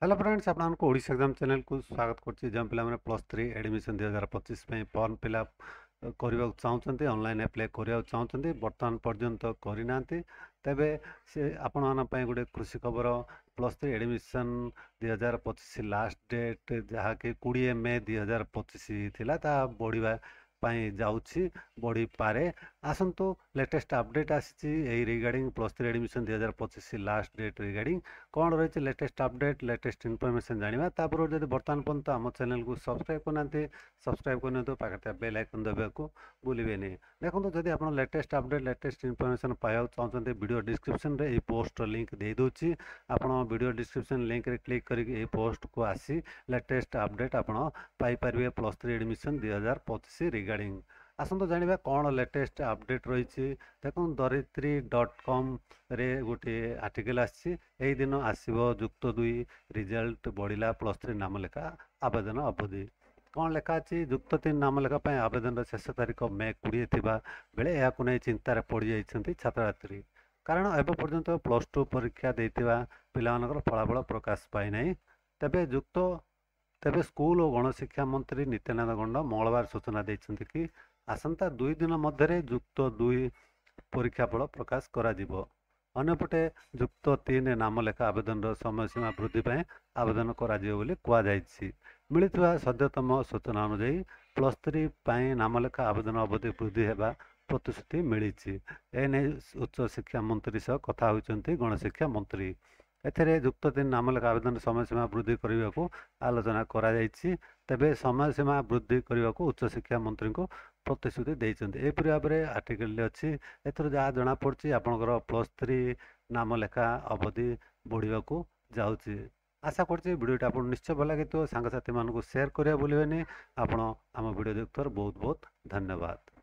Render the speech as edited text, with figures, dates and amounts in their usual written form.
Hello friends आपको Odisha exam channel को स्वागत करछि जम पिला माने +3 एडमिशन 2025 पे फॉर्म फिलअप करबा चाहउछन्ते ऑनलाइन अप्लाई करबा चाहउछन्ते वर्तमान पर्यंत करिनांती तबे से आपण माना पय गुडे खुशी खबर +3 एडमिशन 2025 लास्ट डेट जहा के 20 मई 2025 थिला ता बढ़िबा ପାଇଁ ଯାଉଛି ବଢ଼ିପାରେ ଆସନ୍ତୁ लेटेस्ट अपडेट आसी regarding +3 admission 2025 last date regarding कौन रही लेटेस्ट अपडेट लेटेस्ट इनफॉरमेशन जाना तापर जब बर्तमान पर्यंत आम चैनल को सब्सक्राइब करना सब्सक्राइब करनी पाखे बेल आइकन दबा को भूलें देखो जब आप लेटेस्ट अपडेट लेटेस्ट इनफॉरमेशन पाया चाहते वीडियो डिस्क्रिप्शन रे पोस्ट लिंक दे दूची आप वीडियो डिस्क्रिप्शन लिंक रे क्लिक करके पोस्ट को आसी लेटेस्ट अपडेट आपड़ पाइपर +3 एडमिशन 2025 रिगार्डिंग आसतु जाना कौन लेटेस्ट अपडेट रही देखो धरित्री.com रे गोटे आर्टिकल आसी दिन आसो युक्त 2 रिजल्ट बढ़ला +3 नाम लेखा आवेदन अवधि कौन लेखा अच्छी युक्त 3 नाम लेखा आवेदन शेष तारीख मई 20 थिबा बेले याकु नै चिंतार पड़ी जाइछन्ति छात्रछात्री कारण एबे पर्यंत +2 परीक्षा देइतिबा पिलामानकर फलाफल प्रकाश पाई नै तबे युक्त तेबे स्कूल और गणशिक्षा मंत्री नित्यानंद गंड मंगलवार सूचना देइछन्ति कि आसंता 2 दिन मध्य युक्त 2 परीक्षाफल प्रकाश करा जिवो अन्यपटे युक्त 3 नाम लेखा आवेदन समय सीमा वृद्धि पाए आवेदन करा जिवो बोली कुआ जाइछि मिलिथिबा सद्यतम सूचना अनुसार +3 पाए नाम लेखा आवेदन अवधि वृद्धि हेबा प्रतिश्रुति मिली एने उच्च शिक्षा मंत्री सह कथा होइछन्ति गणशिक्षा मंत्री एथिरे युक्त 3 नाम लेखा आवेदन समय सीमा वृद्धि करने को आलोचना करा जाइछि तेबे समय सीमा वृद्धि करने को उच्च शिक्षा मंत्री को प्रतिश्रुति देइछन्ति एपरि भाव में आर्टिकल अच्छी एथर जहाँ जना पड़छि आपनकर +3 नाम लेखा अवधि बढ़िया को जाउछि आशा करछि वीडियोटा आपन निश्चय भल लगे सांगसाथी मानक शेयर करिया भूलिबेनी आपण आम वीडियो देखथर बहुत बहुत धन्यवाद।